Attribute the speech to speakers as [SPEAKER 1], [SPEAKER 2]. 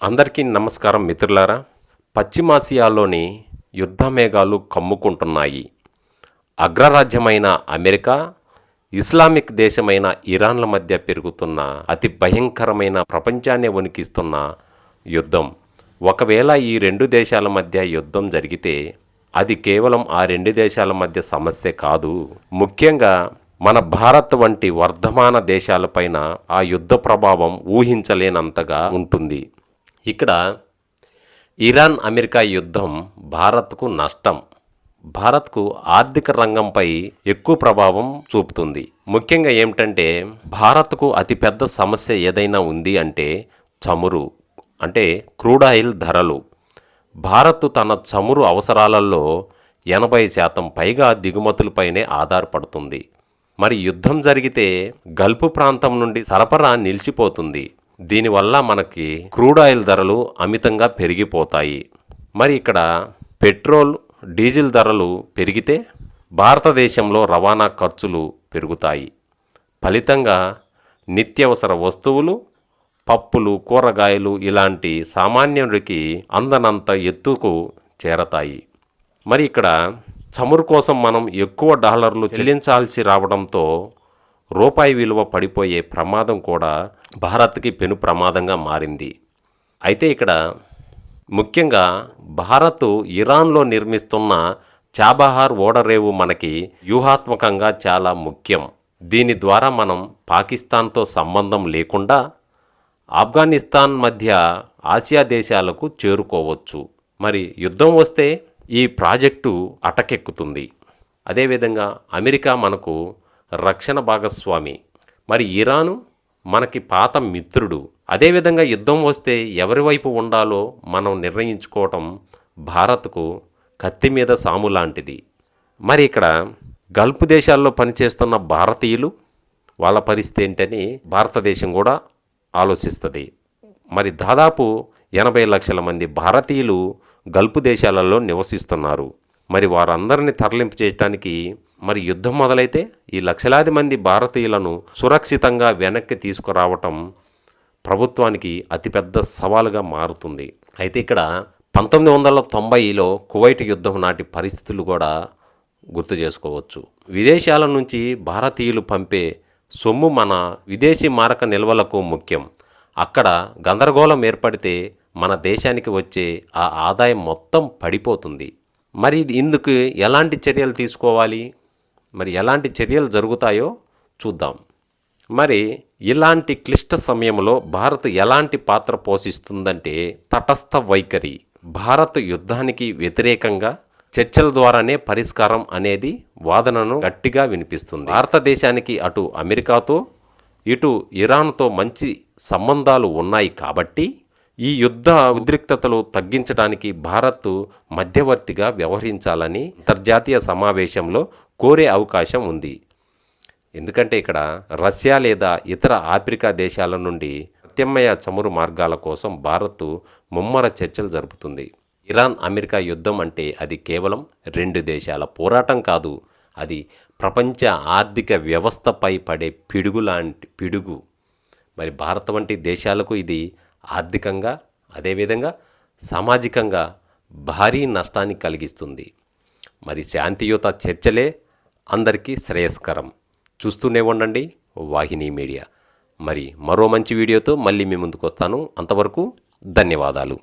[SPEAKER 1] అందరికీ నమస్కారం మిత్రులారా. పశ్చిమాసియాలోని యుద్ధ మేఘాలు కమ్ముకుంటున్నాయి. అగ్రరాజ్యమైన అమెరికా, ఇస్లామిక్ దేశమైన ఇరాన్ల మధ్య పెరుగుతున్న అతి భయంకరమైన ప్రపంచాన్ని వణికిస్తున్న యుద్ధం. ఒకవేళ ఈ రెండు దేశాల మధ్య యుద్ధం జరిగితే అది కేవలం ఆ రెండు దేశాల మధ్య సమస్య కాదు. ముఖ్యంగా మన భారత్ వంటి వర్ధమాన దేశాలపైన ఆ యుద్ధ ప్రభావం ఊహించలేనంతగా ఉంటుంది. ఇక్కడ ఇరాన్ అమెరికా యుద్ధం భారత్కు నష్టం. భారత్కు ఆర్థిక రంగంపై ఎక్కువ ప్రభావం చూపుతుంది. ముఖ్యంగా ఏమిటంటే భారత్కు అతిపెద్ద సమస్య ఏదైనా ఉంది అంటే చమురు, అంటే క్రూడ్ ఆయిల్ ధరలు. భారత్ తన చమురు అవసరాలలో 80% పైగా దిగుమతులపైనే ఆధారపడుతుంది. మరి యుద్ధం జరిగితే గల్ఫ్ ప్రాంతం నుండి సరఫరా నిలిచిపోతుంది. దీనివల్ల మనకి క్రూడ్ ఆయిల్ ధరలు అమితంగా పెరిగిపోతాయి. మరి ఇక్కడ పెట్రోల్, డీజిల్ ధరలు పెరిగితే భారతదేశంలో రవాణా ఖర్చులు పెరుగుతాయి. ఫలితంగా నిత్యావసర వస్తువులు, పప్పులు, కూరగాయలు ఇలాంటి సామాన్యుడికి అందనంత ఎత్తుకు చేరతాయి. మరి ఇక్కడ చమురు కోసం మనం ఎక్కువ డాలర్లు చెల్లించాల్సి రావడంతో రూపాయి విలువ పడిపోయే ప్రమాదం కూడా భారత్కి పెను ప్రమాదంగా మారింది. అయితే ఇక్కడ ముఖ్యంగా భారత్ ఇరాన్లో నిర్మిస్తున్న చాబహార్ ఓడరేవు మనకి వ్యూహాత్మకంగా చాలా ముఖ్యం. దీని ద్వారా మనం పాకిస్తాన్తో సంబంధం లేకుండా ఆఫ్ఘనిస్తాన్ మధ్య ఆసియా దేశాలకు చేరుకోవచ్చు. మరి యుద్ధం వస్తే ఈ ప్రాజెక్టు అటకెక్కుతుంది. అదేవిధంగా అమెరికా మనకు రక్షణ భాగస్వామి, మరి ఇరాను మనకి పాత మిత్రుడు. అదేవిధంగా యుద్ధం వస్తే ఎవరి వైపు ఉండాలో మనం నిర్ణయించుకోవటం భారత్కు కత్తి మీద సాము లాంటిది. మరి ఇక్కడ గల్ఫ్ దేశాల్లో పనిచేస్తున్న భారతీయులు, వాళ్ళ పరిస్థితి ఏంటని భారతదేశం కూడా ఆలోచిస్తుంది. మరి దాదాపు 80 లక్షల మంది భారతీయులు గల్ఫ్ దేశాలలో నివసిస్తున్నారు. మరి వారందరిని తరలింపు చేయడానికి మరి యుద్ధం మొదలైతే ఈ లక్షలాది మంది భారతీయులను సురక్షితంగా వెనక్కి తీసుకురావటం ప్రభుత్వానికి అతిపెద్ద సవాలుగా మారుతుంది. అయితే ఇక్కడ 1990లో కువైట్ యుద్ధం నాటి పరిస్థితులు కూడా గుర్తు చేసుకోవచ్చు. విదేశాల నుంచి భారతీయులు పంపే సొమ్ము మన విదేశీ మారక నిల్వలకు ముఖ్యం. అక్కడ గందరగోళం ఏర్పడితే మన దేశానికి వచ్చే ఆ ఆదాయం మొత్తం పడిపోతుంది. మరి ఇందుకు ఎలాంటి చర్యలు తీసుకోవాలి, మరి ఎలాంటి చర్యలు జరుగుతాయో చూద్దాం. మరి ఇలాంటి క్లిష్ట సమయంలో భారత్ ఎలాంటి పాత్ర పోషిస్తుందంటే తటస్థ వైఖరి. భారత్ యుద్ధానికి వ్యతిరేకంగా చర్చల ద్వారానే పరిష్కారం అనేది వాదనను గట్టిగా వినిపిస్తుంది. భారతదేశానికి అటు అమెరికాతో ఇటు ఇరాన్తో మంచి సంబంధాలు ఉన్నాయి కాబట్టి ఈ యుద్ధ ఉద్రిక్తతలు తగ్గించడానికి భారత్ మధ్యవర్తిగా వ్యవహరించాలని అంతర్జాతీయ సమావేశంలో కోరే అవకాశం ఉంది. ఎందుకంటే ఇక్కడ రష్యా లేదా ఇతర ఆఫ్రికా దేశాల నుండి ప్రత్యామ్నాయ చమురు మార్గాల కోసం భారత్ ముమ్మర చర్చలు జరుపుతుంది. ఇరాన్ అమెరికా యుద్ధం అంటే అది కేవలం రెండు దేశాల పోరాటం కాదు, అది ప్రపంచ ఆర్థిక వ్యవస్థపై పడే పిడుగు. మరి భారత్ వంటి దేశాలకు ఇది ఆర్థికంగా, అదేవిధంగా సామాజికంగా భారీ నష్టాన్ని కలిగిస్తుంది. మరి శాంతియుత చర్చలే అందరికీ శ్రేయస్కరం. చూస్తూనే ఉండండి వాహిని మీడియా. మరి మరో మంచి వీడియోతో మళ్ళీ మీ ముందుకు వస్తాను. అంతవరకు ధన్యవాదాలు.